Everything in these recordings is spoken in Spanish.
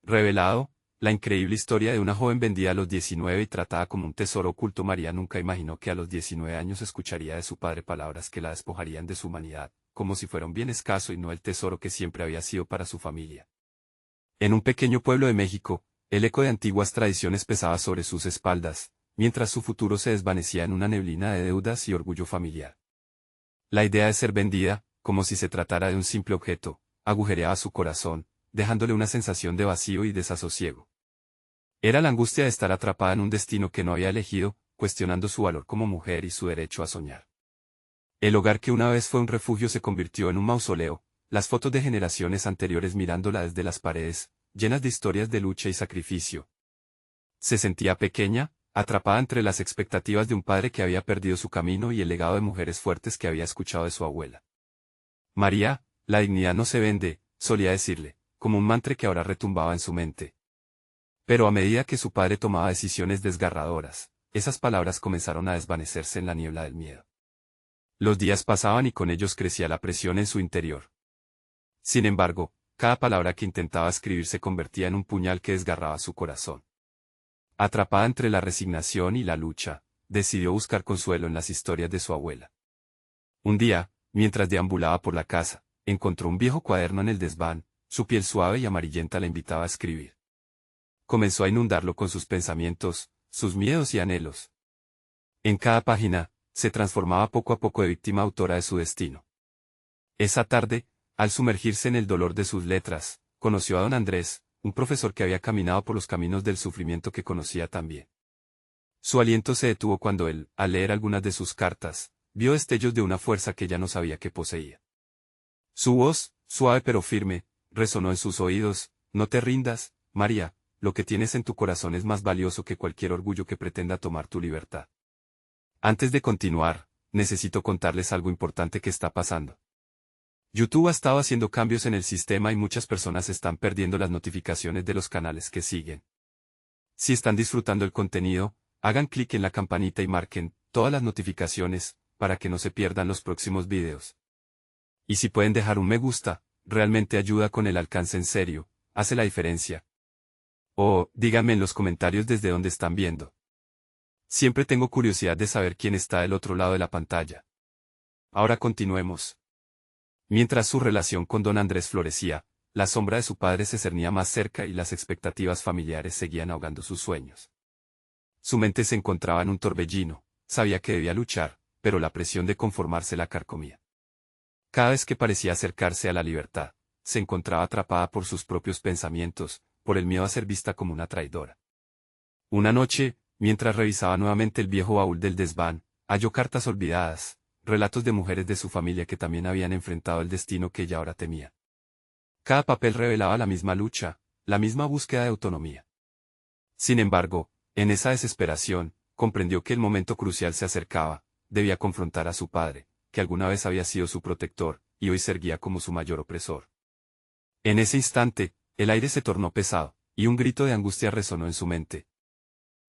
Revelado, la increíble historia de una joven vendida a los 19 y tratada como un tesoro oculto. María nunca imaginó que a los 19 años escucharía de su padre palabras que la despojarían de su humanidad, como si fuera un bien escaso y no el tesoro que siempre había sido para su familia. En un pequeño pueblo de México, el eco de antiguas tradiciones pesaba sobre sus espaldas, mientras su futuro se desvanecía en una neblina de deudas y orgullo familiar. La idea de ser vendida, como si se tratara de un simple objeto, agujereaba su corazón, dejándole una sensación de vacío y desasosiego. Era la angustia de estar atrapada en un destino que no había elegido, cuestionando su valor como mujer y su derecho a soñar. El hogar que una vez fue un refugio se convirtió en un mausoleo, las fotos de generaciones anteriores mirándola desde las paredes, llenas de historias de lucha y sacrificio. Se sentía pequeña, atrapada entre las expectativas de un padre que había perdido su camino y el legado de mujeres fuertes que había escuchado de su abuela. María, la dignidad no se vende, solía decirle, como un mantra que ahora retumbaba en su mente. Pero a medida que su padre tomaba decisiones desgarradoras, esas palabras comenzaron a desvanecerse en la niebla del miedo. Los días pasaban y con ellos crecía la presión en su interior. Sin embargo, cada palabra que intentaba escribir se convertía en un puñal que desgarraba su corazón. Atrapada entre la resignación y la lucha, decidió buscar consuelo en las historias de su abuela. Un día, mientras deambulaba por la casa, encontró un viejo cuaderno en el desván, su piel suave y amarillenta la invitaba a escribir. Comenzó a inundarlo con sus pensamientos, sus miedos y anhelos. En cada página, se transformaba poco a poco de víctima autora de su destino. Esa tarde, al sumergirse en el dolor de sus letras, conoció a don Andrés, un profesor que había caminado por los caminos del sufrimiento que conocía también. Su aliento se detuvo cuando él, al leer algunas de sus cartas, vio destellos de una fuerza que ya no sabía que poseía. Su voz, suave pero firme, resonó en sus oídos: no te rindas, María, lo que tienes en tu corazón es más valioso que cualquier orgullo que pretenda tomar tu libertad. Antes de continuar, necesito contarles algo importante que está pasando. YouTube ha estado haciendo cambios en el sistema y muchas personas están perdiendo las notificaciones de los canales que siguen. Si están disfrutando el contenido, hagan clic en la campanita y marquen todas las notificaciones, para que no se pierdan los próximos videos. Y si pueden dejar un me gusta, realmente ayuda con el alcance en serio, hace la diferencia. O, díganme en los comentarios desde dónde están viendo. Siempre tengo curiosidad de saber quién está del otro lado de la pantalla. Ahora continuemos. Mientras su relación con don Andrés florecía, la sombra de su padre se cernía más cerca y las expectativas familiares seguían ahogando sus sueños. Su mente se encontraba en un torbellino, sabía que debía luchar, pero la presión de conformarse la carcomía. Cada vez que parecía acercarse a la libertad, se encontraba atrapada por sus propios pensamientos, por el miedo a ser vista como una traidora. Una noche, mientras revisaba nuevamente el viejo baúl del desván, halló cartas olvidadas, relatos de mujeres de su familia que también habían enfrentado el destino que ella ahora temía. Cada papel revelaba la misma lucha, la misma búsqueda de autonomía. Sin embargo, en esa desesperación, comprendió que el momento crucial se acercaba, debía confrontar a su padre, que alguna vez había sido su protector, y hoy se erguía como su mayor opresor. En ese instante, el aire se tornó pesado, y un grito de angustia resonó en su mente.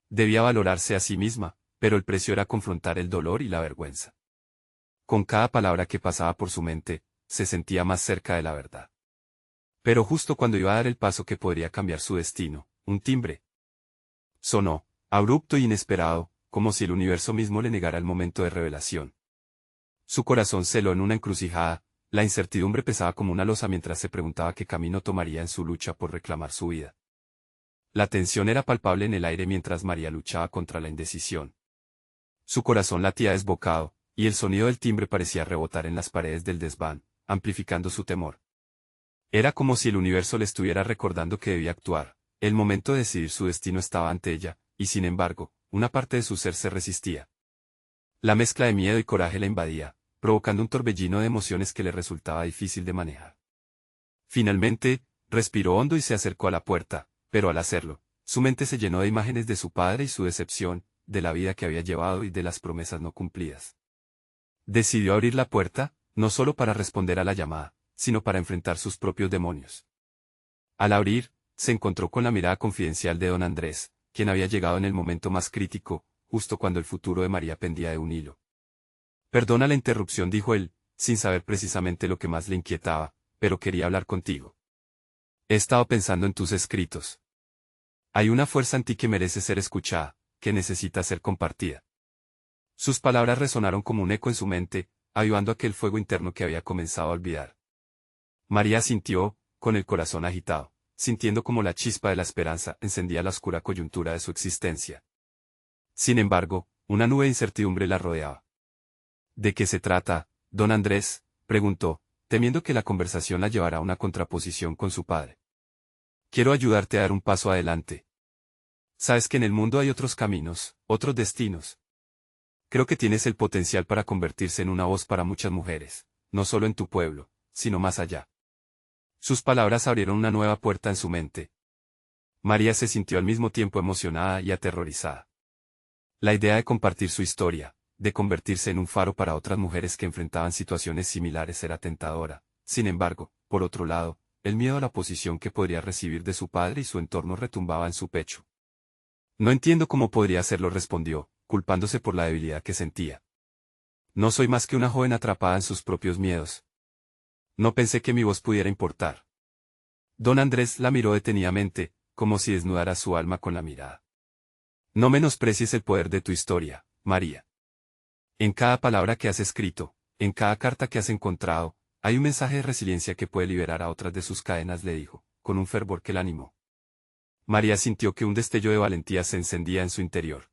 Debía valorarse a sí misma, pero el precio era confrontar el dolor y la vergüenza. Con cada palabra que pasaba por su mente, se sentía más cerca de la verdad. Pero justo cuando iba a dar el paso que podría cambiar su destino, un timbre sonó, abrupto e inesperado, como si el universo mismo le negara el momento de revelación. Su corazón se heló en una encrucijada, la incertidumbre pesaba como una losa mientras se preguntaba qué camino tomaría en su lucha por reclamar su vida. La tensión era palpable en el aire mientras María luchaba contra la indecisión. Su corazón latía desbocado, y el sonido del timbre parecía rebotar en las paredes del desván, amplificando su temor. Era como si el universo le estuviera recordando que debía actuar, el momento de decidir su destino estaba ante ella, y sin embargo, una parte de su ser se resistía. La mezcla de miedo y coraje la invadía, provocando un torbellino de emociones que le resultaba difícil de manejar. Finalmente, respiró hondo y se acercó a la puerta, pero al hacerlo, su mente se llenó de imágenes de su padre y su decepción, de la vida que había llevado y de las promesas no cumplidas. Decidió abrir la puerta, no solo para responder a la llamada, sino para enfrentar sus propios demonios. Al abrir, se encontró con la mirada confidencial de don Andrés, quien había llegado en el momento más crítico, justo cuando el futuro de María pendía de un hilo. Perdona la interrupción, dijo él, sin saber precisamente lo que más le inquietaba, pero quería hablar contigo. He estado pensando en tus escritos. Hay una fuerza en ti que merece ser escuchada, que necesita ser compartida. Sus palabras resonaron como un eco en su mente, avivando aquel fuego interno que había comenzado a olvidar. María sintió, con el corazón agitado, sintiendo como la chispa de la esperanza encendía la oscura coyuntura de su existencia. Sin embargo, una nube de incertidumbre la rodeaba. ¿De qué se trata, don Andrés?, preguntó, temiendo que la conversación la llevara a una contraposición con su padre. Quiero ayudarte a dar un paso adelante. Sabes que en el mundo hay otros caminos, otros destinos. Creo que tienes el potencial para convertirse en una voz para muchas mujeres, no solo en tu pueblo, sino más allá. Sus palabras abrieron una nueva puerta en su mente. María se sintió al mismo tiempo emocionada y aterrorizada. La idea de compartir su historia, de convertirse en un faro para otras mujeres que enfrentaban situaciones similares era tentadora. Sin embargo, por otro lado, el miedo a la oposición que podría recibir de su padre y su entorno retumbaba en su pecho. No entiendo cómo podría hacerlo, respondió, culpándose por la debilidad que sentía. No soy más que una joven atrapada en sus propios miedos. No pensé que mi voz pudiera importar. Don Andrés la miró detenidamente, como si desnudara su alma con la mirada. No menosprecies el poder de tu historia, María. En cada palabra que has escrito, en cada carta que has encontrado, hay un mensaje de resiliencia que puede liberar a otras de sus cadenas, le dijo, con un fervor que la animó. María sintió que un destello de valentía se encendía en su interior.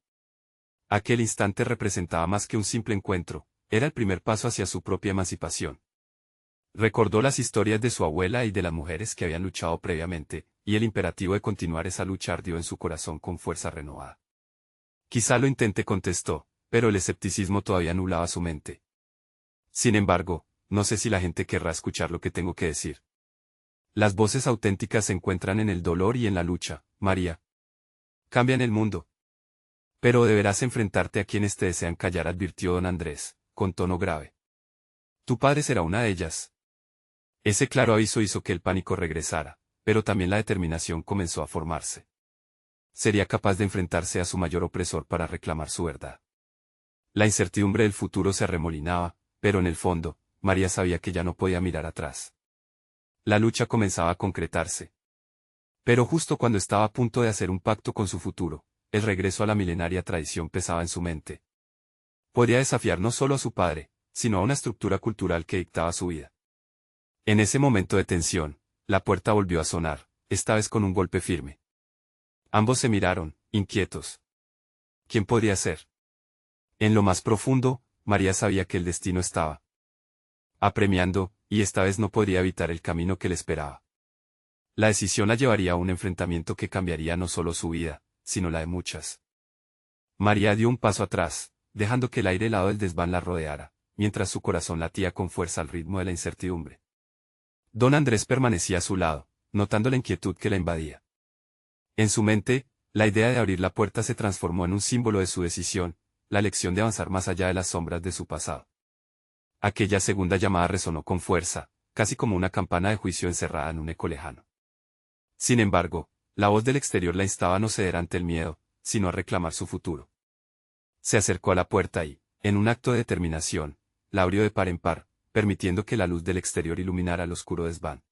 Aquel instante representaba más que un simple encuentro, era el primer paso hacia su propia emancipación. Recordó las historias de su abuela y de las mujeres que habían luchado previamente, y el imperativo de continuar esa lucha ardió en su corazón con fuerza renovada. Quizá lo intente, contestó, pero el escepticismo todavía nublaba su mente. Sin embargo, no sé si la gente querrá escuchar lo que tengo que decir. Las voces auténticas se encuentran en el dolor y en la lucha, María. Cambian el mundo. Pero deberás enfrentarte a quienes te desean callar, advirtió don Andrés, con tono grave. Tu padre será una de ellas. Ese claro aviso hizo que el pánico regresara, pero también la determinación comenzó a formarse. Sería capaz de enfrentarse a su mayor opresor para reclamar su verdad. La incertidumbre del futuro se arremolinaba, pero en el fondo, María sabía que ya no podía mirar atrás. La lucha comenzaba a concretarse. Pero justo cuando estaba a punto de hacer un pacto con su futuro, el regreso a la milenaria tradición pesaba en su mente. Podría desafiar no solo a su padre, sino a una estructura cultural que dictaba su vida. En ese momento de tensión, la puerta volvió a sonar, esta vez con un golpe firme. Ambos se miraron, inquietos. ¿Quién podría ser? En lo más profundo, María sabía que el destino estaba apremiando, y esta vez no podría evitar el camino que le esperaba. La decisión la llevaría a un enfrentamiento que cambiaría no solo su vida, sino la de muchas. María dio un paso atrás, dejando que el aire helado del desván la rodeara, mientras su corazón latía con fuerza al ritmo de la incertidumbre. Don Andrés permanecía a su lado, notando la inquietud que la invadía. En su mente, la idea de abrir la puerta se transformó en un símbolo de su decisión, la elección de avanzar más allá de las sombras de su pasado. Aquella segunda llamada resonó con fuerza, casi como una campana de juicio encerrada en un eco lejano. Sin embargo, la voz del exterior la instaba a no ceder ante el miedo, sino a reclamar su futuro. Se acercó a la puerta y, en un acto de determinación, la abrió de par en par, permitiendo que la luz del exterior iluminara el oscuro desván.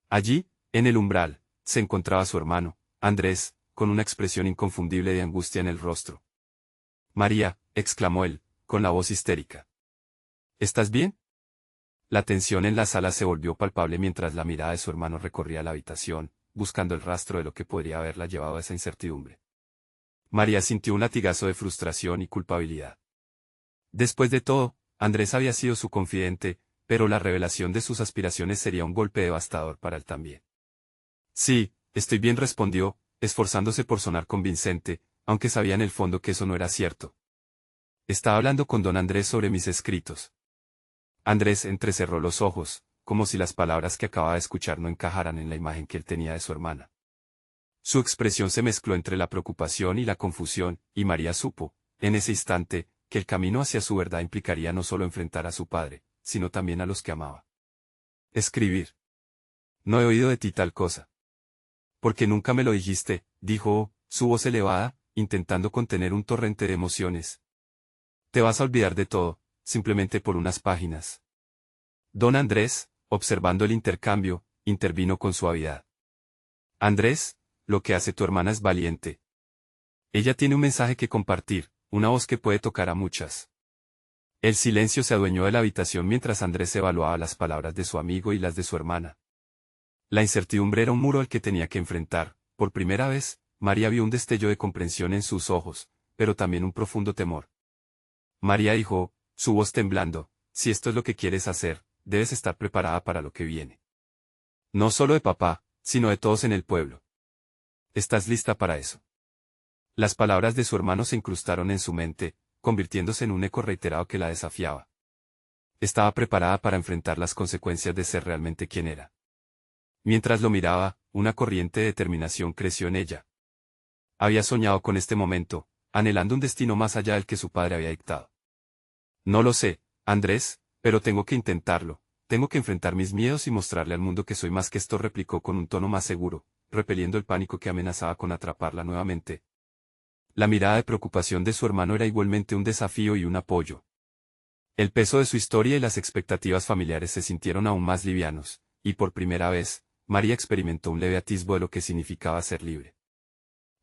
Allí, en el umbral, se encontraba su hermano, Andrés, con una expresión inconfundible de angustia en el rostro. María, exclamó él, con la voz histérica. ¿Estás bien? La tensión en la sala se volvió palpable mientras la mirada de su hermano recorría la habitación, buscando el rastro de lo que podría haberla llevado a esa incertidumbre. María sintió un latigazo de frustración y culpabilidad. Después de todo, Andrés había sido su confidente, pero la revelación de sus aspiraciones sería un golpe devastador para él también. Sí, estoy bien, respondió, esforzándose por sonar convincente, aunque sabía en el fondo que eso no era cierto. Estaba hablando con don Andrés sobre mis escritos. Andrés entrecerró los ojos, como si las palabras que acababa de escuchar no encajaran en la imagen que él tenía de su hermana. Su expresión se mezcló entre la preocupación y la confusión, y María supo, en ese instante, que el camino hacia su verdad implicaría no solo enfrentar a su padre, sino también a los que amaba. Escribir. No he oído de ti tal cosa. Porque nunca me lo dijiste, dijo, su voz elevada, intentando contener un torrente de emociones. Te vas a olvidar de todo, simplemente por unas páginas. Don Andrés, observando el intercambio, intervino con suavidad. Andrés, lo que hace tu hermana es valiente. Ella tiene un mensaje que compartir, una voz que puede tocar a muchas. El silencio se adueñó de la habitación mientras Andrés evaluaba las palabras de su amigo y las de su hermana. La incertidumbre era un muro al que tenía que enfrentar. Por primera vez, María vio un destello de comprensión en sus ojos, pero también un profundo temor. María dijo, su voz temblando, si esto es lo que quieres hacer, debes estar preparada para lo que viene. No solo de papá, sino de todos en el pueblo. ¿Estás lista para eso? Las palabras de su hermano se incrustaron en su mente, convirtiéndose en un eco reiterado que la desafiaba. Estaba preparada para enfrentar las consecuencias de ser realmente quien era. Mientras lo miraba, una corriente de determinación creció en ella. Había soñado con este momento, anhelando un destino más allá del que su padre había dictado. No lo sé, Andrés, pero tengo que intentarlo, tengo que enfrentar mis miedos y mostrarle al mundo que soy más que esto, replicó con un tono más seguro, repeliendo el pánico que amenazaba con atraparla nuevamente. La mirada de preocupación de su hermano era igualmente un desafío y un apoyo. El peso de su historia y las expectativas familiares se sintieron aún más livianos, y por primera vez, María experimentó un leve atisbo de lo que significaba ser libre.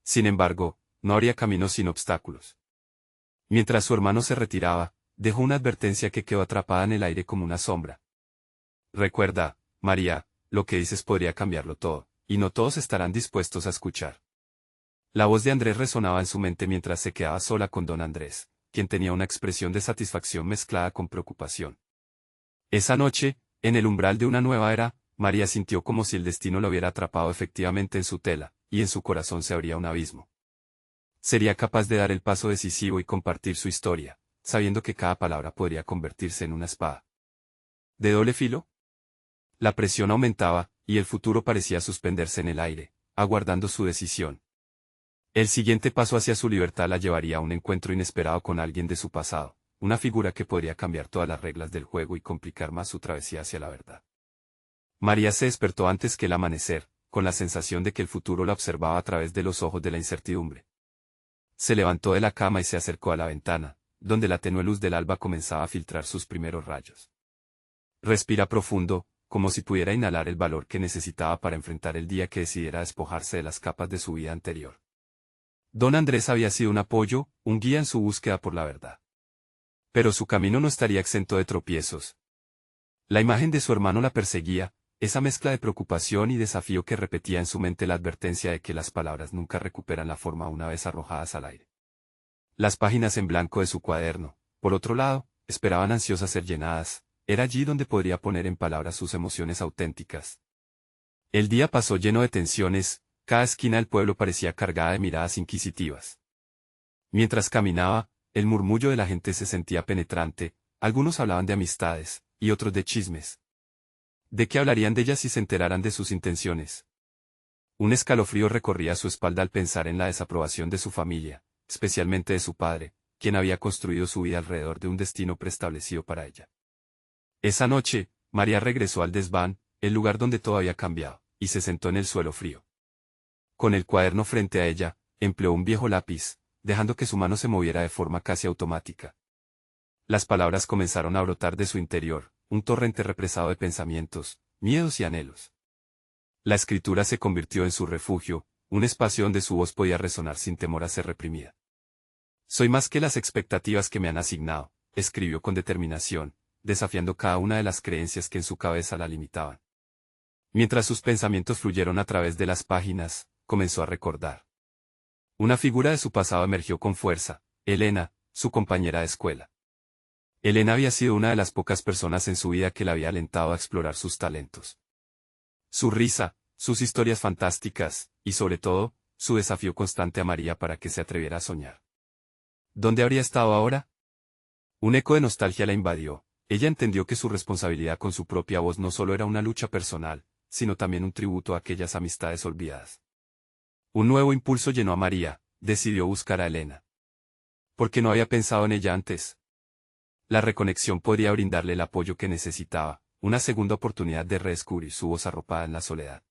Sin embargo, no habría camino sin obstáculos. Mientras su hermano se retiraba, dejó una advertencia que quedó atrapada en el aire como una sombra. Recuerda, María, lo que dices podría cambiarlo todo, y no todos estarán dispuestos a escuchar. La voz de Andrés resonaba en su mente mientras se quedaba sola con don Andrés, quien tenía una expresión de satisfacción mezclada con preocupación. Esa noche, en el umbral de una nueva era, María sintió como si el destino lo hubiera atrapado efectivamente en su tela, y en su corazón se abría un abismo. Sería capaz de dar el paso decisivo y compartir su historia, sabiendo que cada palabra podría convertirse en una espada de doble filo. La presión aumentaba, y el futuro parecía suspenderse en el aire, aguardando su decisión. El siguiente paso hacia su libertad la llevaría a un encuentro inesperado con alguien de su pasado, una figura que podría cambiar todas las reglas del juego y complicar más su travesía hacia la verdad. María se despertó antes que el amanecer, con la sensación de que el futuro la observaba a través de los ojos de la incertidumbre. Se levantó de la cama y se acercó a la ventana, donde la tenue luz del alba comenzaba a filtrar sus primeros rayos. Respira profundo, como si pudiera inhalar el valor que necesitaba para enfrentar el día que decidiera despojarse de las capas de su vida anterior. Don Andrés había sido un apoyo, un guía en su búsqueda por la verdad. Pero su camino no estaría exento de tropiezos. La imagen de su hermano la perseguía, esa mezcla de preocupación y desafío que repetía en su mente la advertencia de que las palabras nunca recuperan la forma una vez arrojadas al aire. Las páginas en blanco de su cuaderno, por otro lado, esperaban ansiosas ser llenadas, era allí donde podría poner en palabras sus emociones auténticas. El día pasó lleno de tensiones, cada esquina del pueblo parecía cargada de miradas inquisitivas. Mientras caminaba, el murmullo de la gente se sentía penetrante, algunos hablaban de amistades, y otros de chismes. ¿De qué hablarían de ellas si se enteraran de sus intenciones? Un escalofrío recorría su espalda al pensar en la desaprobación de su familia, especialmente de su padre, quien había construido su vida alrededor de un destino preestablecido para ella. Esa noche, María regresó al desván, el lugar donde todo había cambiado, y se sentó en el suelo frío. Con el cuaderno frente a ella, empleó un viejo lápiz, dejando que su mano se moviera de forma casi automática. Las palabras comenzaron a brotar de su interior, un torrente represado de pensamientos, miedos y anhelos. La escritura se convirtió en su refugio, un espacio donde su voz podía resonar sin temor a ser reprimida. Soy más que las expectativas que me han asignado, escribió con determinación, desafiando cada una de las creencias que en su cabeza la limitaban. Mientras sus pensamientos fluyeron a través de las páginas, comenzó a recordar. Una figura de su pasado emergió con fuerza, Elena, su compañera de escuela. Elena había sido una de las pocas personas en su vida que la había alentado a explorar sus talentos. Su risa, sus historias fantásticas, y sobre todo, su desafío constante a María para que se atreviera a soñar. ¿Dónde habría estado ahora? Un eco de nostalgia la invadió. Ella entendió que su responsabilidad con su propia voz no solo era una lucha personal, sino también un tributo a aquellas amistades olvidadas. Un nuevo impulso llenó a María, decidió buscar a Elena. ¿Por qué no había pensado en ella antes? La reconexión podría brindarle el apoyo que necesitaba, una segunda oportunidad de redescubrir su voz arropada en la soledad.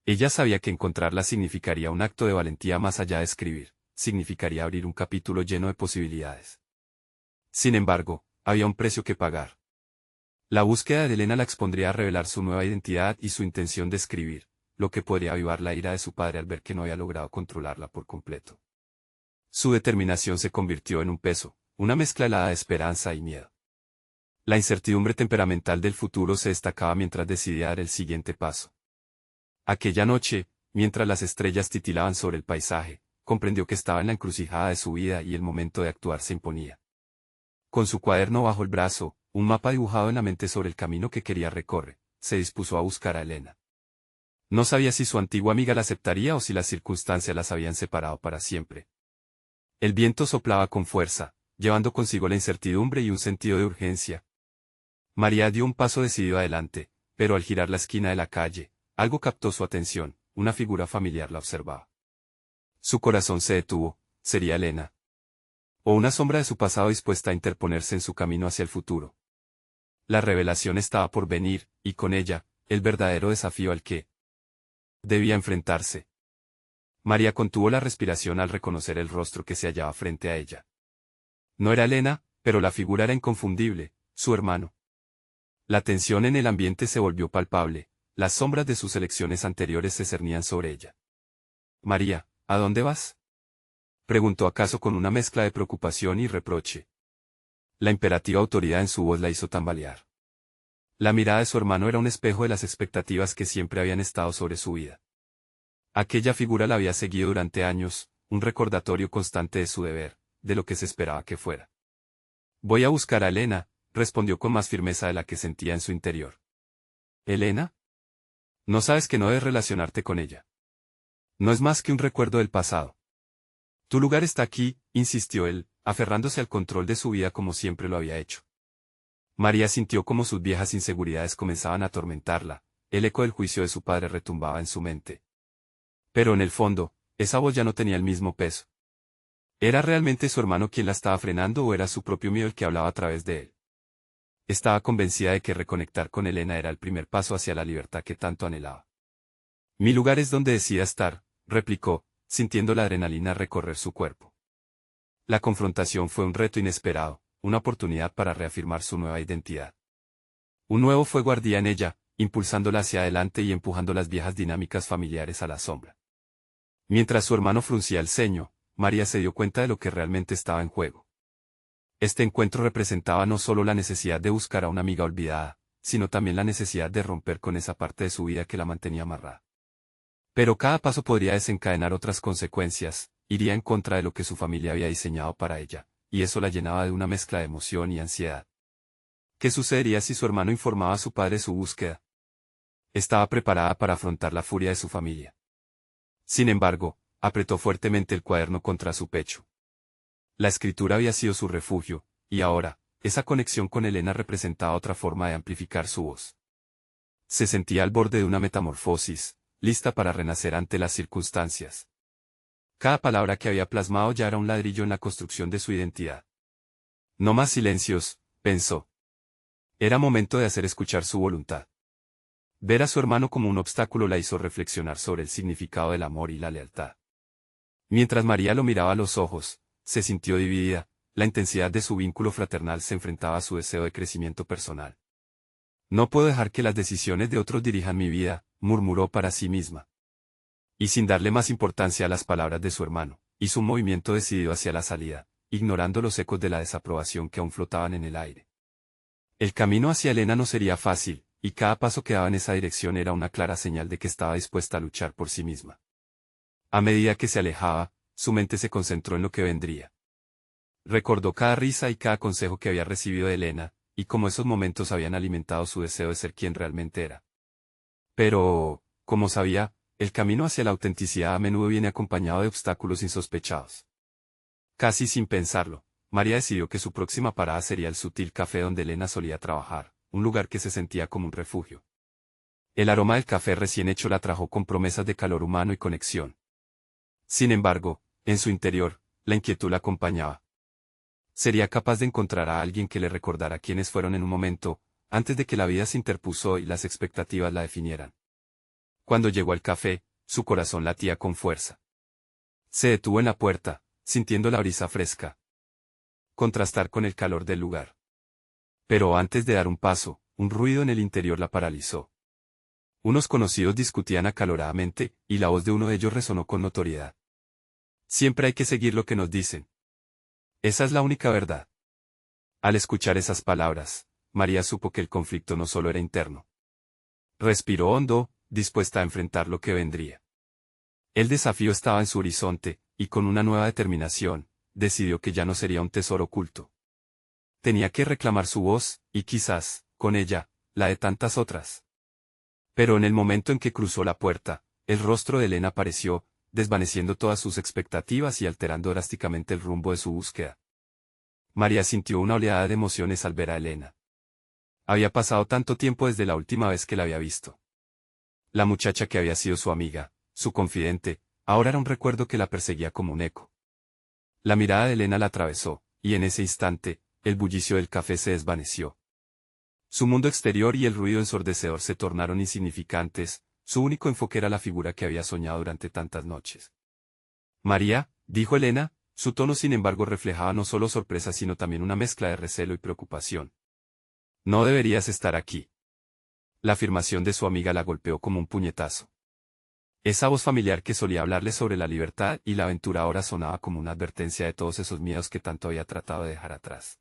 Ella sabía que encontrarla significaría un acto de valentía más allá de escribir, significaría abrir un capítulo lleno de posibilidades. Sin embargo, había un precio que pagar. La búsqueda de Elena la expondría a revelar su nueva identidad y su intención de escribir, lo que podría avivar la ira de su padre al ver que no había logrado controlarla por completo. Su determinación se convirtió en un peso, una mezcla helada de esperanza y miedo. La incertidumbre temperamental del futuro se destacaba mientras decidía dar el siguiente paso. Aquella noche, mientras las estrellas titilaban sobre el paisaje, comprendió que estaba en la encrucijada de su vida y el momento de actuar se imponía. Con su cuaderno bajo el brazo, un mapa dibujado en la mente sobre el camino que quería recorrer, se dispuso a buscar a Elena. No sabía si su antigua amiga la aceptaría o si las circunstancias las habían separado para siempre. El viento soplaba con fuerza, llevando consigo la incertidumbre y un sentido de urgencia. María dio un paso decidido adelante, pero al girar la esquina de la calle, algo captó su atención, una figura familiar la observaba. Su corazón se detuvo, ¿sería Elena? O una sombra de su pasado dispuesta a interponerse en su camino hacia el futuro. La revelación estaba por venir, y con ella, el verdadero desafío al que debía enfrentarse. María contuvo la respiración al reconocer el rostro que se hallaba frente a ella. No era Elena, pero la figura era inconfundible, su hermano. La tensión en el ambiente se volvió palpable, las sombras de sus elecciones anteriores se cernían sobre ella. María, ¿a dónde vas?, preguntó acaso con una mezcla de preocupación y reproche. La imperativa autoridad en su voz la hizo tambalear. La mirada de su hermano era un espejo de las expectativas que siempre habían estado sobre su vida. Aquella figura la había seguido durante años, un recordatorio constante de su deber, de lo que se esperaba que fuera. Voy a buscar a Elena, respondió con más firmeza de la que sentía en su interior. ¿Elena? No sabes que no debes relacionarte con ella. No es más que un recuerdo del pasado. Tu lugar está aquí, insistió él, aferrándose al control de su vida como siempre lo había hecho. María sintió como sus viejas inseguridades comenzaban a atormentarla, el eco del juicio de su padre retumbaba en su mente. Pero en el fondo, esa voz ya no tenía el mismo peso. ¿Era realmente su hermano quien la estaba frenando o era su propio miedo el que hablaba a través de él? Estaba convencida de que reconectar con Elena era el primer paso hacia la libertad que tanto anhelaba. Mi lugar es donde decida estar, replicó, sintiendo la adrenalina recorrer su cuerpo. La confrontación fue un reto inesperado, una oportunidad para reafirmar su nueva identidad. Un nuevo fuego ardía en ella, impulsándola hacia adelante y empujando las viejas dinámicas familiares a la sombra. Mientras su hermano fruncía el ceño, María se dio cuenta de lo que realmente estaba en juego. Este encuentro representaba no solo la necesidad de buscar a una amiga olvidada, sino también la necesidad de romper con esa parte de su vida que la mantenía amarrada. Pero cada paso podría desencadenar otras consecuencias, iría en contra de lo que su familia había diseñado para ella, y eso la llenaba de una mezcla de emoción y ansiedad. ¿Qué sucedería si su hermano informaba a su padre de su búsqueda? Estaba preparada para afrontar la furia de su familia. Sin embargo, apretó fuertemente el cuaderno contra su pecho. La escritura había sido su refugio, y ahora, esa conexión con Elena representaba otra forma de amplificar su voz. Se sentía al borde de una metamorfosis, lista para renacer ante las circunstancias. Cada palabra que había plasmado ya era un ladrillo en la construcción de su identidad. No más silencios, pensó. Era momento de hacer escuchar su voluntad. Ver a su hermano como un obstáculo la hizo reflexionar sobre el significado del amor y la lealtad. Mientras María lo miraba a los ojos, se sintió dividida, la intensidad de su vínculo fraternal se enfrentaba a su deseo de crecimiento personal. No puedo dejar que las decisiones de otros dirijan mi vida, murmuró para sí misma. Y sin darle más importancia a las palabras de su hermano, hizo un movimiento decidido hacia la salida, ignorando los ecos de la desaprobación que aún flotaban en el aire. El camino hacia Elena no sería fácil, y cada paso que daba en esa dirección era una clara señal de que estaba dispuesta a luchar por sí misma. A medida que se alejaba, su mente se concentró en lo que vendría. Recordó cada risa y cada consejo que había recibido de Elena, y cómo esos momentos habían alimentado su deseo de ser quien realmente era. Pero, como sabía, el camino hacia la autenticidad a menudo viene acompañado de obstáculos insospechados. Casi sin pensarlo, María decidió que su próxima parada sería el sutil café donde Elena solía trabajar, un lugar que se sentía como un refugio. El aroma del café recién hecho la atrajo con promesas de calor humano y conexión. Sin embargo, en su interior, la inquietud la acompañaba. ¿Sería capaz de encontrar a alguien que le recordara quiénes fueron en un momento, antes de que la vida se interpuso y las expectativas la definieran? Cuando llegó al café, su corazón latía con fuerza. Se detuvo en la puerta, sintiendo la brisa fresca contrastar con el calor del lugar. Pero antes de dar un paso, un ruido en el interior la paralizó. Unos conocidos discutían acaloradamente, y la voz de uno de ellos resonó con notoriedad. Siempre hay que seguir lo que nos dicen. Esa es la única verdad. Al escuchar esas palabras, María supo que el conflicto no solo era interno. Respiró hondo, dispuesta a enfrentar lo que vendría. El desafío estaba en su horizonte, y con una nueva determinación, decidió que ya no sería un tesoro oculto. Tenía que reclamar su voz, y quizás, con ella, la de tantas otras. Pero en el momento en que cruzó la puerta, el rostro de Elena apareció, desvaneciendo todas sus expectativas y alterando drásticamente el rumbo de su búsqueda. María sintió una oleada de emociones al ver a Elena. Había pasado tanto tiempo desde la última vez que la había visto. La muchacha que había sido su amiga, su confidente, ahora era un recuerdo que la perseguía como un eco. La mirada de Elena la atravesó, y en ese instante, el bullicio del café se desvaneció. Su mundo exterior y el ruido ensordecedor se tornaron insignificantes, su único enfoque era la figura que había soñado durante tantas noches. María, dijo Elena, su tono sin embargo reflejaba no solo sorpresa sino también una mezcla de recelo y preocupación. No deberías estar aquí. La afirmación de su amiga la golpeó como un puñetazo. Esa voz familiar que solía hablarle sobre la libertad y la aventura ahora sonaba como una advertencia de todos esos miedos que tanto había tratado de dejar atrás.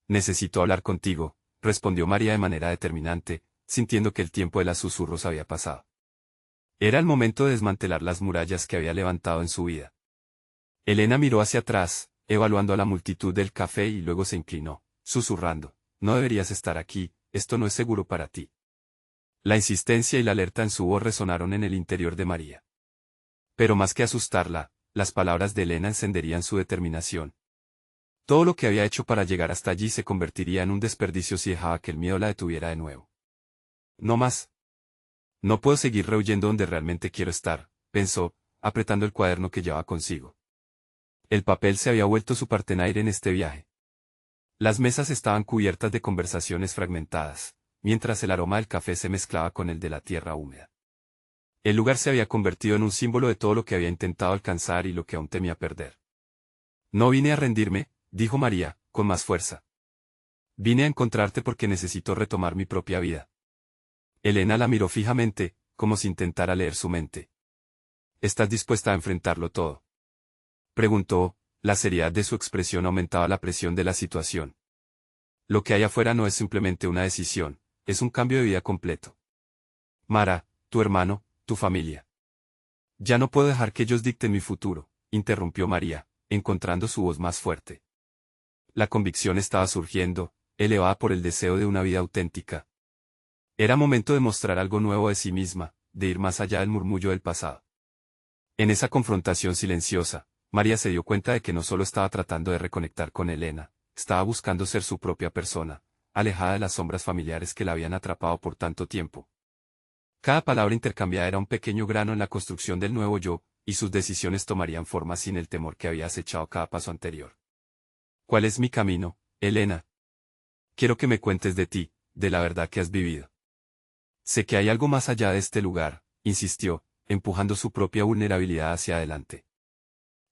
Necesito hablar contigo, respondió María de manera determinante, sintiendo que el tiempo de los susurros había pasado. Era el momento de desmantelar las murallas que había levantado en su vida. Elena miró hacia atrás, evaluando a la multitud del café y luego se inclinó, susurrando, no deberías estar aquí, esto no es seguro para ti. La insistencia y la alerta en su voz resonaron en el interior de María. Pero más que asustarla, las palabras de Elena encenderían su determinación. Todo lo que había hecho para llegar hasta allí se convertiría en un desperdicio si dejaba que el miedo la detuviera de nuevo. No más. No puedo seguir rehuyendo donde realmente quiero estar, pensó, apretando el cuaderno que llevaba consigo. El papel se había vuelto su partenaire en este viaje. Las mesas estaban cubiertas de conversaciones fragmentadas, mientras el aroma del café se mezclaba con el de la tierra húmeda. El lugar se había convertido en un símbolo de todo lo que había intentado alcanzar y lo que aún temía perder. No vine a rendirme, dijo María, con más fuerza. Vine a encontrarte porque necesito retomar mi propia vida. Elena la miró fijamente, como si intentara leer su mente. ¿Estás dispuesta a enfrentarlo todo?, preguntó, la seriedad de su expresión aumentaba la presión de la situación. Lo que hay afuera no es simplemente una decisión, es un cambio de vida completo. Mara, tu hermano, tu familia. Ya no puedo dejar que ellos dicten mi futuro, interrumpió María, encontrando su voz más fuerte. La convicción estaba surgiendo, elevada por el deseo de una vida auténtica. Era momento de mostrar algo nuevo de sí misma, de ir más allá del murmullo del pasado. En esa confrontación silenciosa, María se dio cuenta de que no solo estaba tratando de reconectar con Elena, estaba buscando ser su propia persona, alejada de las sombras familiares que la habían atrapado por tanto tiempo. Cada palabra intercambiada era un pequeño grano en la construcción del nuevo yo, y sus decisiones tomarían forma sin el temor que había acechado cada paso anterior. ¿Cuál es mi camino, Elena? Quiero que me cuentes de ti, de la verdad que has vivido. Sé que hay algo más allá de este lugar, insistió, empujando su propia vulnerabilidad hacia adelante.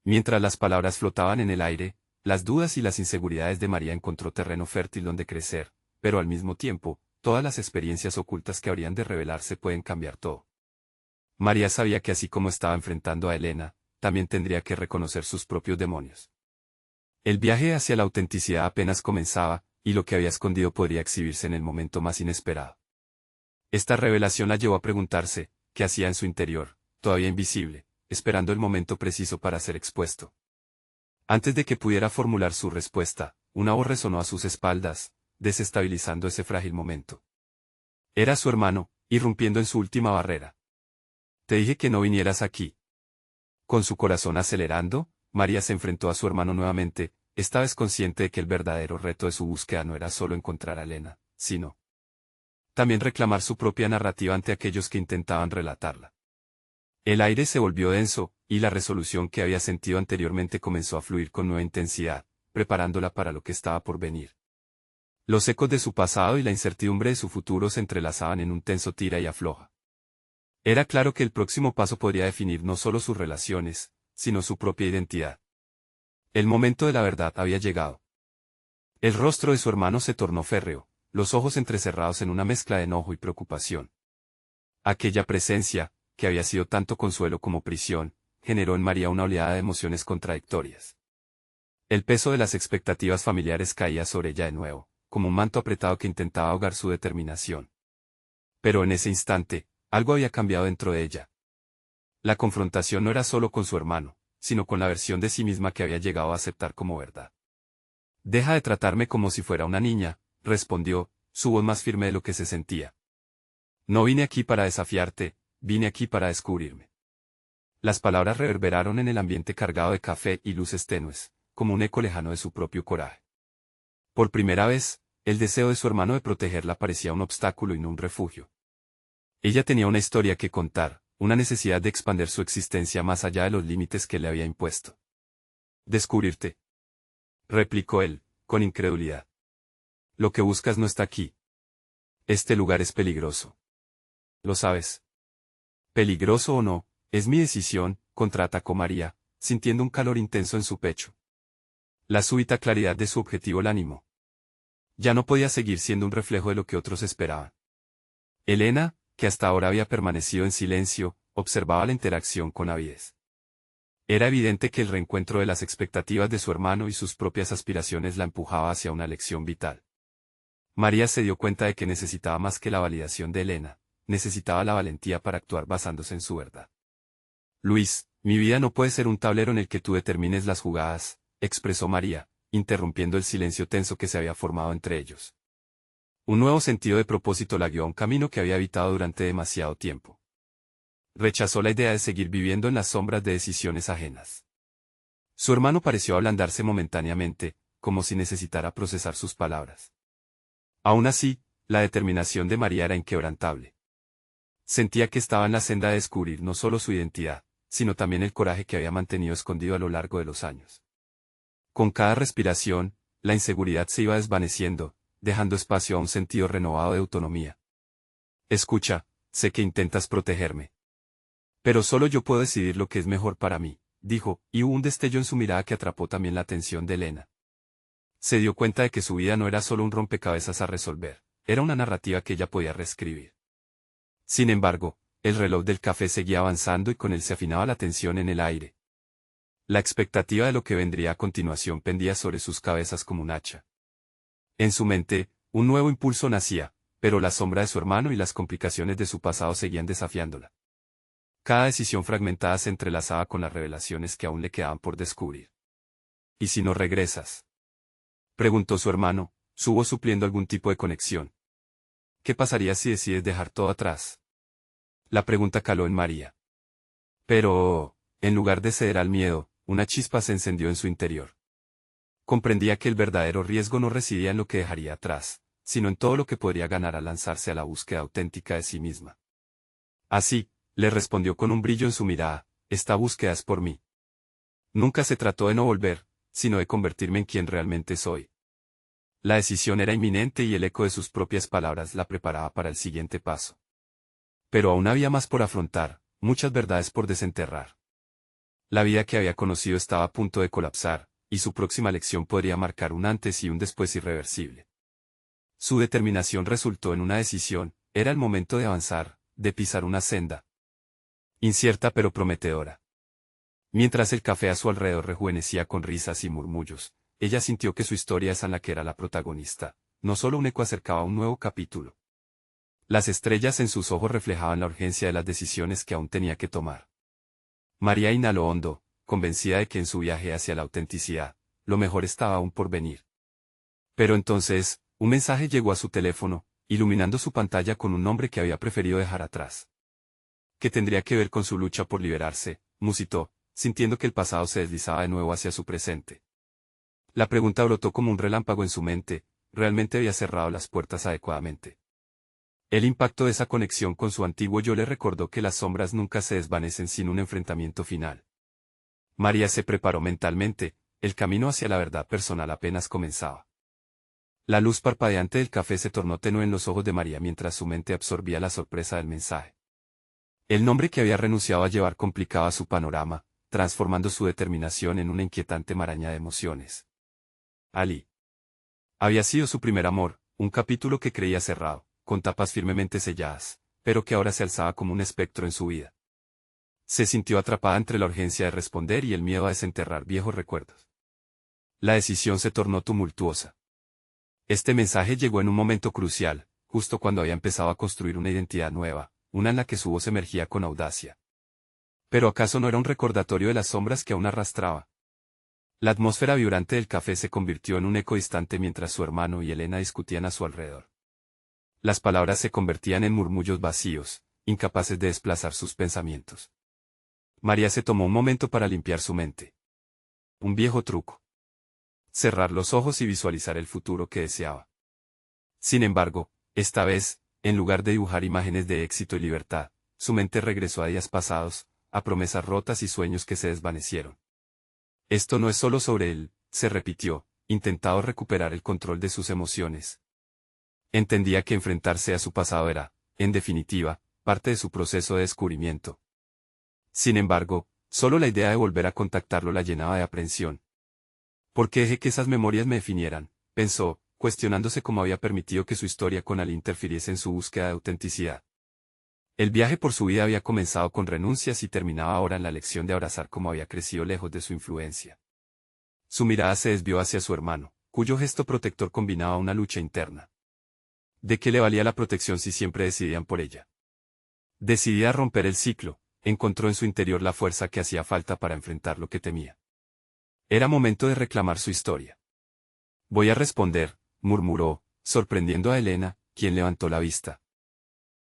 Mientras las palabras flotaban en el aire, las dudas y las inseguridades de María encontró terreno fértil donde crecer, pero al mismo tiempo, todas las experiencias ocultas que habrían de revelarse pueden cambiar todo. María sabía que así como estaba enfrentando a Elena, también tendría que reconocer sus propios demonios. El viaje hacia la autenticidad apenas comenzaba, y lo que había escondido podría exhibirse en el momento más inesperado. Esta revelación la llevó a preguntarse, ¿qué hacía en su interior, todavía invisible, esperando el momento preciso para ser expuesto? Antes de que pudiera formular su respuesta, una voz resonó a sus espaldas, desestabilizando ese frágil momento. Era su hermano, irrumpiendo en su última barrera. Te dije que no vinieras aquí. Con su corazón acelerando, María se enfrentó a su hermano nuevamente, esta vez consciente de que el verdadero reto de su búsqueda no era solo encontrar a Elena, sino también reclamar su propia narrativa ante aquellos que intentaban relatarla. El aire se volvió denso, y la resolución que había sentido anteriormente comenzó a fluir con nueva intensidad, preparándola para lo que estaba por venir. Los ecos de su pasado y la incertidumbre de su futuro se entrelazaban en un tenso tira y afloja. Era claro que el próximo paso podría definir no solo sus relaciones, sino su propia identidad. El momento de la verdad había llegado. El rostro de su hermano se tornó férreo, los ojos entrecerrados en una mezcla de enojo y preocupación. Aquella presencia, que había sido tanto consuelo como prisión, generó en María una oleada de emociones contradictorias. El peso de las expectativas familiares caía sobre ella de nuevo, como un manto apretado que intentaba ahogar su determinación. Pero en ese instante, algo había cambiado dentro de ella. La confrontación no era solo con su hermano, sino con la versión de sí misma que había llegado a aceptar como verdad. «Deja de tratarme como si fuera una niña», respondió, su voz más firme de lo que se sentía. «No vine aquí para desafiarte, vine aquí para descubrirme». Las palabras reverberaron en el ambiente cargado de café y luces tenues, como un eco lejano de su propio coraje. Por primera vez, el deseo de su hermano de protegerla parecía un obstáculo y no un refugio. Ella tenía una historia que contar, una necesidad de expandir su existencia más allá de los límites que le había impuesto. «¿Descubrirte?», replicó él, con incredulidad. «Lo que buscas no está aquí. Este lugar es peligroso. ¿Lo sabes?». «Peligroso o no, es mi decisión», contraatacó María, sintiendo un calor intenso en su pecho. La súbita claridad de su objetivo la animó. Ya no podía seguir siendo un reflejo de lo que otros esperaban. Elena, que hasta ahora había permanecido en silencio, observaba la interacción con avidez. Era evidente que el reencuentro de las expectativas de su hermano y sus propias aspiraciones la empujaba hacia una lección vital. María se dio cuenta de que necesitaba más que la validación de Elena, necesitaba la valentía para actuar basándose en su verdad. «Luis, mi vida no puede ser un tablero en el que tú determines las jugadas», expresó María, interrumpiendo el silencio tenso que se había formado entre ellos. Un nuevo sentido de propósito la guió a un camino que había evitado durante demasiado tiempo. Rechazó la idea de seguir viviendo en las sombras de decisiones ajenas. Su hermano pareció ablandarse momentáneamente, como si necesitara procesar sus palabras. Aún así, la determinación de María era inquebrantable. Sentía que estaba en la senda de descubrir no solo su identidad, sino también el coraje que había mantenido escondido a lo largo de los años. Con cada respiración, la inseguridad se iba desvaneciendo, dejando espacio a un sentido renovado de autonomía. «Escucha, sé que intentas protegerme. Pero solo yo puedo decidir lo que es mejor para mí», dijo, y hubo un destello en su mirada que atrapó también la atención de Elena. Se dio cuenta de que su vida no era solo un rompecabezas a resolver, era una narrativa que ella podía reescribir. Sin embargo, el reloj del café seguía avanzando y con él se afinaba la tensión en el aire. La expectativa de lo que vendría a continuación pendía sobre sus cabezas como un hacha. En su mente, un nuevo impulso nacía, pero la sombra de su hermano y las complicaciones de su pasado seguían desafiándola. Cada decisión fragmentada se entrelazaba con las revelaciones que aún le quedaban por descubrir. «¿Y si no regresas?», preguntó su hermano, su voz supliendo algún tipo de conexión. «¿Qué pasaría si decides dejar todo atrás?». La pregunta caló en María. Pero, en lugar de ceder al miedo, una chispa se encendió en su interior. Comprendía que el verdadero riesgo no residía en lo que dejaría atrás, sino en todo lo que podría ganar al lanzarse a la búsqueda auténtica de sí misma. «Así», le respondió con un brillo en su mirada, «esta búsqueda es por mí. Nunca se trató de no volver, sino de convertirme en quien realmente soy». La decisión era inminente y el eco de sus propias palabras la preparaba para el siguiente paso. Pero aún había más por afrontar, muchas verdades por desenterrar. La vida que había conocido estaba a punto de colapsar, y su próxima lección podría marcar un antes y un después irreversible. Su determinación resultó en una decisión, era el momento de avanzar, de pisar una senda incierta pero prometedora. Mientras el café a su alrededor rejuvenecía con risas y murmullos, ella sintió que su historia esa en la que era la protagonista, no solo un eco acercaba a un nuevo capítulo. Las estrellas en sus ojos reflejaban la urgencia de las decisiones que aún tenía que tomar. María inhaló hondo, convencida de que en su viaje hacia la autenticidad, lo mejor estaba aún por venir. Pero entonces, un mensaje llegó a su teléfono, iluminando su pantalla con un nombre que había preferido dejar atrás. ¿Qué tendría que ver con su lucha por liberarse?, musitó, sintiendo que el pasado se deslizaba de nuevo hacia su presente. La pregunta brotó como un relámpago en su mente, ¿realmente había cerrado las puertas adecuadamente? El impacto de esa conexión con su antiguo yo le recordó que las sombras nunca se desvanecen sin un enfrentamiento final. María se preparó mentalmente, el camino hacia la verdad personal apenas comenzaba. La luz parpadeante del café se tornó tenue en los ojos de María mientras su mente absorbía la sorpresa del mensaje. El nombre que había renunciado a llevar complicaba su panorama, transformando su determinación en una inquietante maraña de emociones. Ali. Había sido su primer amor, un capítulo que creía cerrado, con tapas firmemente selladas, pero que ahora se alzaba como un espectro en su vida. Se sintió atrapada entre la urgencia de responder y el miedo a desenterrar viejos recuerdos. La decisión se tornó tumultuosa. Este mensaje llegó en un momento crucial, justo cuando había empezado a construir una identidad nueva, una en la que su voz emergía con audacia. ¿Pero acaso no era un recordatorio de las sombras que aún arrastraba? La atmósfera vibrante del café se convirtió en un eco distante mientras su hermano y Elena discutían a su alrededor. Las palabras se convertían en murmullos vacíos, incapaces de desplazar sus pensamientos. María se tomó un momento para limpiar su mente. Un viejo truco. Cerrar los ojos y visualizar el futuro que deseaba. Sin embargo, esta vez, en lugar de dibujar imágenes de éxito y libertad, su mente regresó a días pasados, a promesas rotas y sueños que se desvanecieron. Esto no es solo sobre él, se repitió, intentando recuperar el control de sus emociones. Entendía que enfrentarse a su pasado era, en definitiva, parte de su proceso de descubrimiento. Sin embargo, solo la idea de volver a contactarlo la llenaba de aprensión. ¿Por qué dejé que esas memorias me definieran?, pensó, cuestionándose cómo había permitido que su historia con Ali interfiriese en su búsqueda de autenticidad. El viaje por su vida había comenzado con renuncias y terminaba ahora en la lección de abrazar cómo había crecido lejos de su influencia. Su mirada se desvió hacia su hermano, cuyo gesto protector combinaba una lucha interna. ¿De qué le valía la protección si siempre decidían por ella? Decidida a romper el ciclo, encontró en su interior la fuerza que hacía falta para enfrentar lo que temía. Era momento de reclamar su historia. Voy a responder, murmuró, sorprendiendo a Elena, quien levantó la vista.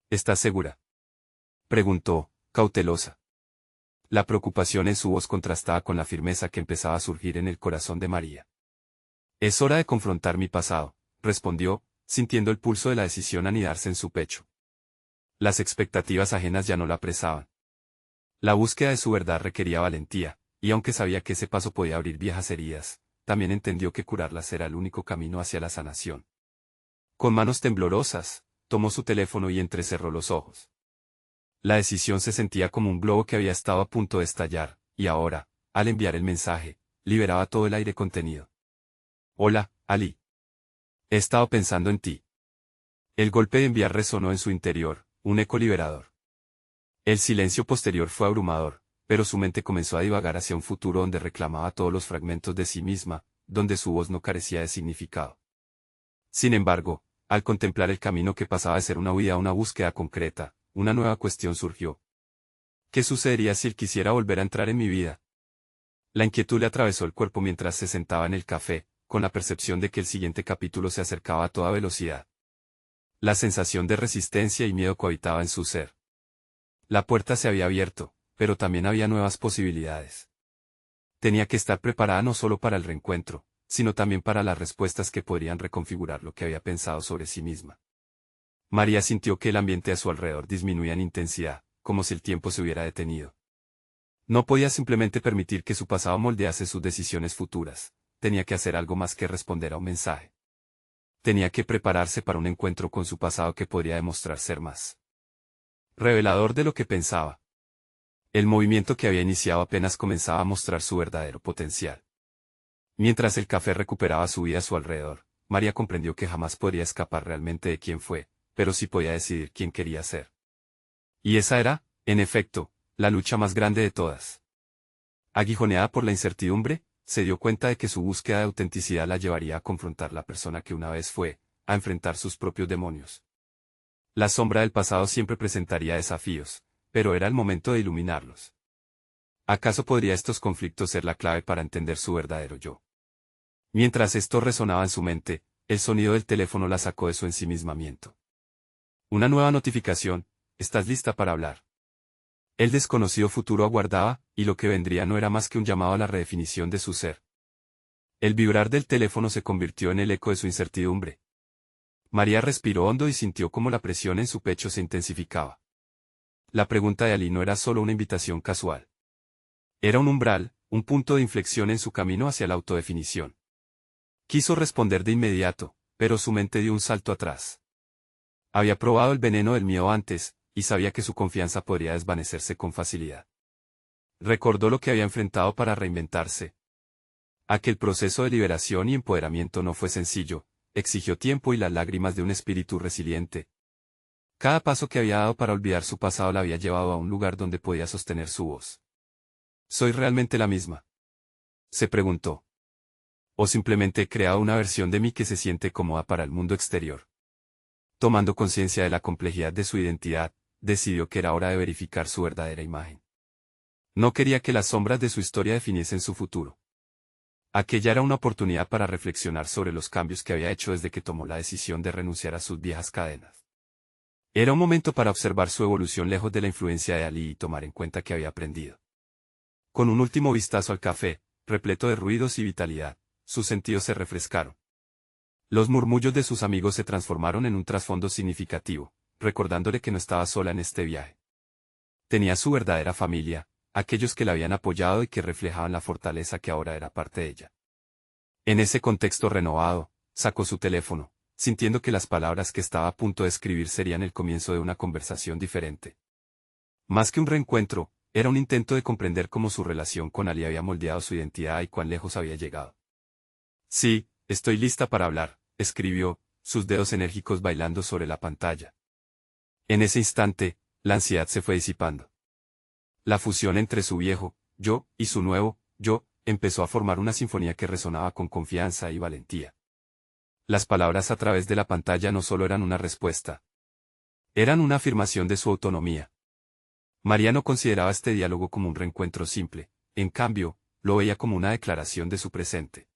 ¿Estás segura?, preguntó, cautelosa. La preocupación en su voz contrastaba con la firmeza que empezaba a surgir en el corazón de María. Es hora de confrontar mi pasado, respondió, sintiendo el pulso de la decisión anidarse en su pecho. Las expectativas ajenas ya no la apresaban. La búsqueda de su verdad requería valentía, y aunque sabía que ese paso podía abrir viejas heridas, también entendió que curarlas era el único camino hacia la sanación. Con manos temblorosas, tomó su teléfono y entrecerró los ojos. La decisión se sentía como un globo que había estado a punto de estallar, y ahora, al enviar el mensaje, liberaba todo el aire contenido. Hola, Ali. He estado pensando en ti. El golpe de enviar resonó en su interior, un eco liberador. El silencio posterior fue abrumador, pero su mente comenzó a divagar hacia un futuro donde reclamaba todos los fragmentos de sí misma, donde su voz no carecía de significado. Sin embargo, al contemplar el camino que pasaba de ser una huida a una búsqueda concreta, una nueva cuestión surgió. ¿Qué sucedería si él quisiera volver a entrar en mi vida? La inquietud le atravesó el cuerpo mientras se sentaba en el café, con la percepción de que el siguiente capítulo se acercaba a toda velocidad. La sensación de resistencia y miedo cohabitaba en su ser. La puerta se había abierto, pero también había nuevas posibilidades. Tenía que estar preparada no solo para el reencuentro, sino también para las respuestas que podrían reconfigurar lo que había pensado sobre sí misma. María sintió que el ambiente a su alrededor disminuía en intensidad, como si el tiempo se hubiera detenido. No podía simplemente permitir que su pasado moldease sus decisiones futuras, tenía que hacer algo más que responder a un mensaje. Tenía que prepararse para un encuentro con su pasado que podría demostrar ser más revelador de lo que pensaba. El movimiento que había iniciado apenas comenzaba a mostrar su verdadero potencial. Mientras el café recuperaba su vida a su alrededor, María comprendió que jamás podría escapar realmente de quién fue, pero sí podía decidir quién quería ser. Y esa era, en efecto, la lucha más grande de todas. Aguijoneada por la incertidumbre, se dio cuenta de que su búsqueda de autenticidad la llevaría a confrontar la persona que una vez fue, a enfrentar sus propios demonios. La sombra del pasado siempre presentaría desafíos, pero era el momento de iluminarlos. ¿Acaso podría estos conflictos ser la clave para entender su verdadero yo? Mientras esto resonaba en su mente, el sonido del teléfono la sacó de su ensimismamiento. Una nueva notificación, ¿estás lista para hablar? El desconocido futuro aguardaba, y lo que vendría no era más que un llamado a la redefinición de su ser. El vibrar del teléfono se convirtió en el eco de su incertidumbre. María respiró hondo y sintió cómo la presión en su pecho se intensificaba. La pregunta de Ali no era solo una invitación casual. Era un umbral, un punto de inflexión en su camino hacia la autodefinición. Quiso responder de inmediato, pero su mente dio un salto atrás. Había probado el veneno del miedo antes, y sabía que su confianza podría desvanecerse con facilidad. Recordó lo que había enfrentado para reinventarse. Aquel proceso de liberación y empoderamiento no fue sencillo, exigió tiempo y las lágrimas de un espíritu resiliente. Cada paso que había dado para olvidar su pasado la había llevado a un lugar donde podía sostener su voz. ¿Soy realmente la misma?, se preguntó. ¿O simplemente he creado una versión de mí que se siente cómoda para el mundo exterior? Tomando conciencia de la complejidad de su identidad, decidió que era hora de verificar su verdadera imagen. No quería que las sombras de su historia definiesen su futuro. Aquella era una oportunidad para reflexionar sobre los cambios que había hecho desde que tomó la decisión de renunciar a sus viejas cadenas. Era un momento para observar su evolución lejos de la influencia de Ali y tomar en cuenta que había aprendido. Con un último vistazo al café, repleto de ruidos y vitalidad, sus sentidos se refrescaron. Los murmullos de sus amigos se transformaron en un trasfondo significativo, recordándole que no estaba sola en este viaje. Tenía su verdadera familia, aquellos que la habían apoyado y que reflejaban la fortaleza que ahora era parte de ella. En ese contexto renovado, sacó su teléfono, sintiendo que las palabras que estaba a punto de escribir serían el comienzo de una conversación diferente. Más que un reencuentro, era un intento de comprender cómo su relación con Ali había moldeado su identidad y cuán lejos había llegado. Sí, estoy lista para hablar, escribió, sus dedos enérgicos bailando sobre la pantalla. En ese instante, la ansiedad se fue disipando. La fusión entre su viejo yo y su nuevo yo empezó a formar una sinfonía que resonaba con confianza y valentía. Las palabras a través de la pantalla no solo eran una respuesta. Eran una afirmación de su autonomía. María no consideraba este diálogo como un reencuentro simple, en cambio, lo veía como una declaración de su presente.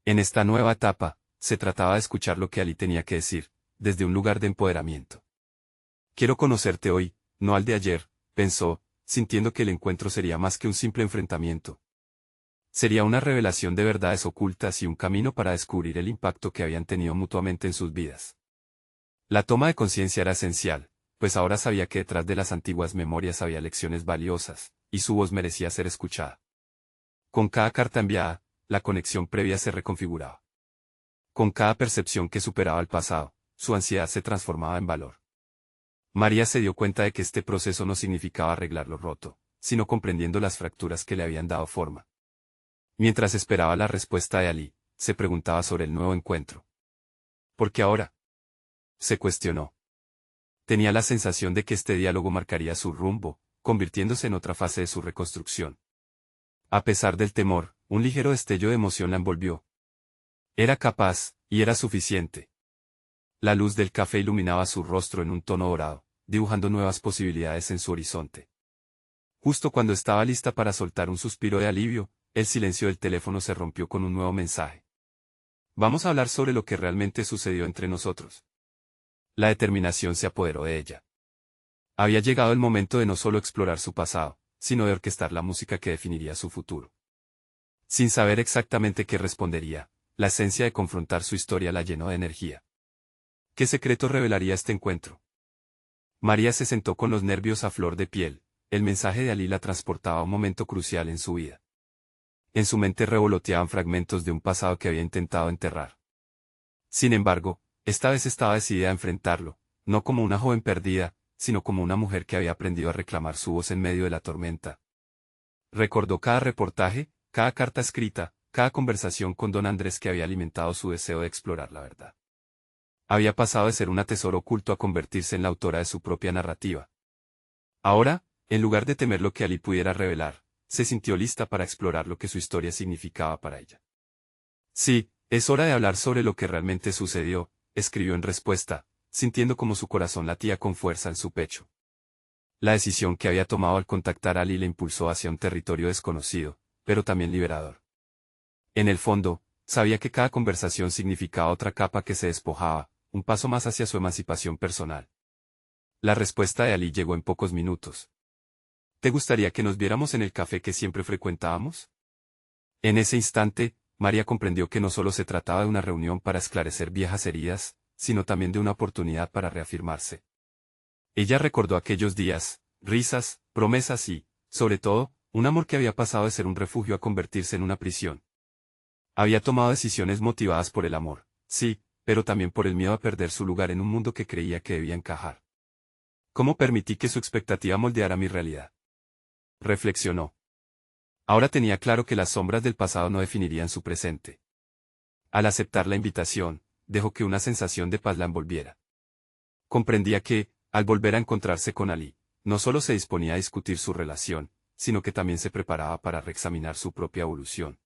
En esta nueva etapa, se trataba de escuchar lo que Ali tenía que decir, desde un lugar de empoderamiento. Quiero conocerte hoy, no al de ayer, pensó, sintiendo que el encuentro sería más que un simple enfrentamiento. Sería una revelación de verdades ocultas y un camino para descubrir el impacto que habían tenido mutuamente en sus vidas. La toma de conciencia era esencial, pues ahora sabía que detrás de las antiguas memorias había lecciones valiosas, y su voz merecía ser escuchada. Con cada carta enviada, la conexión previa se reconfiguraba. Con cada percepción que superaba el pasado, su ansiedad se transformaba en valor. María se dio cuenta de que este proceso no significaba arreglar lo roto, sino comprendiendo las fracturas que le habían dado forma. Mientras esperaba la respuesta de Ali, se preguntaba sobre el nuevo encuentro. ¿Por qué ahora?, se cuestionó. Tenía la sensación de que este diálogo marcaría su rumbo, convirtiéndose en otra fase de su reconstrucción. A pesar del temor, un ligero destello de emoción la envolvió. Era capaz, y era suficiente. La luz del café iluminaba su rostro en un tono dorado, dibujando nuevas posibilidades en su horizonte. Justo cuando estaba lista para soltar un suspiro de alivio, el silencio del teléfono se rompió con un nuevo mensaje. Vamos a hablar sobre lo que realmente sucedió entre nosotros. La determinación se apoderó de ella. Había llegado el momento de no solo explorar su pasado, sino de orquestar la música que definiría su futuro. Sin saber exactamente qué respondería, la esencia de confrontar su historia la llenó de energía. ¿Qué secreto revelaría este encuentro? María se sentó con los nervios a flor de piel, el mensaje de Ali la transportaba a un momento crucial en su vida. En su mente revoloteaban fragmentos de un pasado que había intentado enterrar. Sin embargo, esta vez estaba decidida a enfrentarlo, no como una joven perdida, sino como una mujer que había aprendido a reclamar su voz en medio de la tormenta. Recordó cada reportaje, cada carta escrita, cada conversación con don Andrés que había alimentado su deseo de explorar la verdad. Había pasado de ser un tesoro oculto a convertirse en la autora de su propia narrativa. Ahora, en lugar de temer lo que Ali pudiera revelar, se sintió lista para explorar lo que su historia significaba para ella. Sí, es hora de hablar sobre lo que realmente sucedió, escribió en respuesta, sintiendo como su corazón latía con fuerza en su pecho. La decisión que había tomado al contactar a Ali le impulsó hacia un territorio desconocido, pero también liberador. En el fondo, sabía que cada conversación significaba otra capa que se despojaba, un paso más hacia su emancipación personal. La respuesta de Ali llegó en pocos minutos. ¿Te gustaría que nos viéramos en el café que siempre frecuentábamos? En ese instante, María comprendió que no solo se trataba de una reunión para esclarecer viejas heridas, sino también de una oportunidad para reafirmarse. Ella recordó aquellos días, risas, promesas y, sobre todo, un amor que había pasado de ser un refugio a convertirse en una prisión. Había tomado decisiones motivadas por el amor, sí, pero también por el miedo a perder su lugar en un mundo que creía que debía encajar. ¿Cómo permití que su expectativa moldeara mi realidad?, reflexionó. Ahora tenía claro que las sombras del pasado no definirían su presente. Al aceptar la invitación, dejó que una sensación de paz la envolviera. Comprendía que, Al volver a encontrarse con Ali, no solo se disponía a discutir su relación, sino que también se preparaba para reexaminar su propia evolución.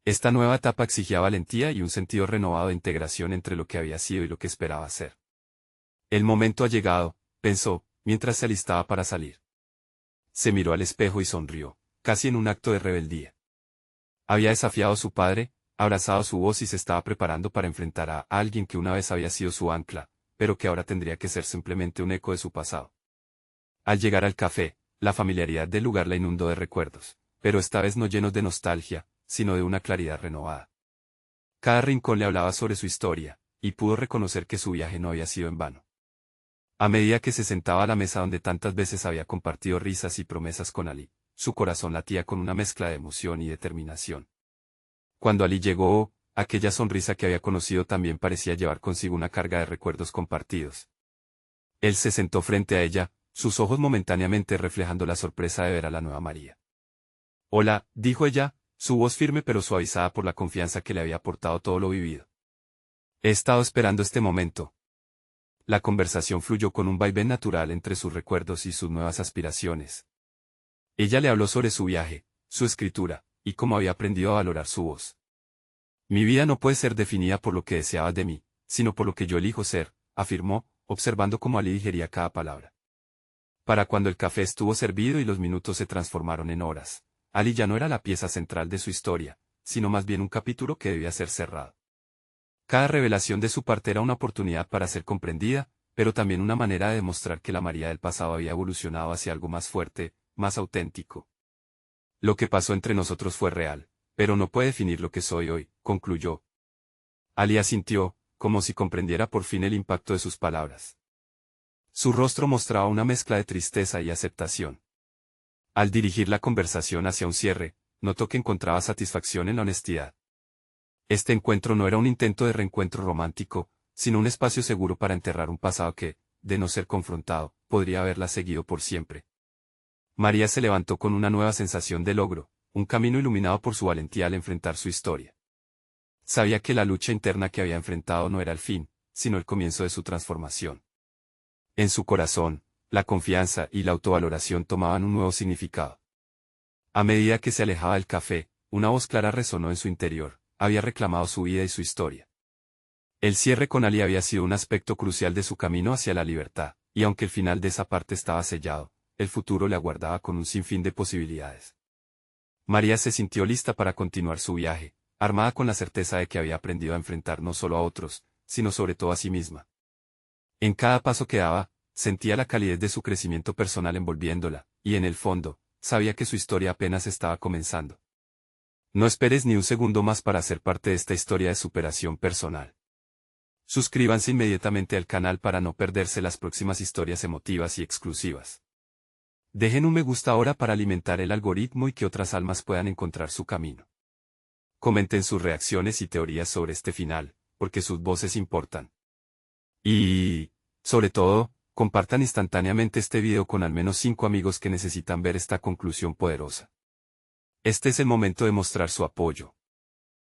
Esta nueva etapa exigía valentía y un sentido renovado de integración entre lo que había sido y lo que esperaba ser. El momento ha llegado, pensó, mientras se alistaba para salir. Se miró al espejo y sonrió, casi en un acto de rebeldía. Había desafiado a su padre, abrazado su voz y se estaba preparando para enfrentar a alguien que una vez había sido su ancla, pero que ahora tendría que ser simplemente un eco de su pasado. Al llegar al café, la familiaridad del lugar la inundó de recuerdos, pero esta vez no llenos de nostalgia, sino de una claridad renovada. Cada rincón le hablaba sobre su historia, y pudo reconocer que su viaje no había sido en vano. A medida que se sentaba a la mesa donde tantas veces había compartido risas y promesas con Ali, su corazón latía con una mezcla de emoción y determinación. Cuando Ali llegó, aquella sonrisa que había conocido también parecía llevar consigo una carga de recuerdos compartidos. Él se sentó frente a ella, sus ojos momentáneamente reflejando la sorpresa de ver a la nueva María. «Hola», dijo ella, su voz firme pero suavizada por la confianza que le había aportado todo lo vivido. «He estado esperando este momento». La conversación fluyó con un vaivén natural entre sus recuerdos y sus nuevas aspiraciones. Ella le habló sobre su viaje, su escritura, y cómo había aprendido a valorar su voz. «Mi vida no puede ser definida por lo que deseabas de mí, sino por lo que yo elijo ser», afirmó, observando cómo Ali digería cada palabra. Para cuando el café estuvo servido y los minutos se transformaron en horas, Ali ya no era la pieza central de su historia, sino más bien un capítulo que debía ser cerrado. Cada revelación de su parte era una oportunidad para ser comprendida, pero también una manera de demostrar que la María del pasado había evolucionado hacia algo más fuerte, más auténtico. «Lo que pasó entre nosotros fue real, pero no puede definir lo que soy hoy», concluyó. Ali asintió, como si comprendiera por fin el impacto de sus palabras. Su rostro mostraba una mezcla de tristeza y aceptación. Al dirigir la conversación hacia un cierre, notó que encontraba satisfacción en la honestidad. Este encuentro no era un intento de reencuentro romántico, sino un espacio seguro para enterrar un pasado que, de no ser confrontado, podría haberla seguido por siempre. María se levantó con una nueva sensación de logro, un camino iluminado por su valentía al enfrentar su historia. Sabía que la lucha interna que había enfrentado no era el fin, sino el comienzo de su transformación. En su corazón, la confianza y la autovaloración tomaban un nuevo significado. A medida que se alejaba del café, una voz clara resonó en su interior, había reclamado su vida y su historia. El cierre con Ali había sido un aspecto crucial de su camino hacia la libertad, y aunque el final de esa parte estaba sellado, el futuro le aguardaba con un sinfín de posibilidades. María se sintió lista para continuar su viaje, armada con la certeza de que había aprendido a enfrentar no solo a otros, sino sobre todo a sí misma. En cada paso que daba, sentía la calidez de su crecimiento personal envolviéndola, y en el fondo, sabía que su historia apenas estaba comenzando. No esperes ni un segundo más para ser parte de esta historia de superación personal. Suscríbanse inmediatamente al canal para no perderse las próximas historias emotivas y exclusivas. Dejen un me gusta ahora para alimentar el algoritmo y que otras almas puedan encontrar su camino. Comenten sus reacciones y teorías sobre este final, porque sus voces importan. Y, sobre todo, compartan instantáneamente este video con al menos 5 amigos que necesitan ver esta conclusión poderosa. Este es el momento de mostrar su apoyo.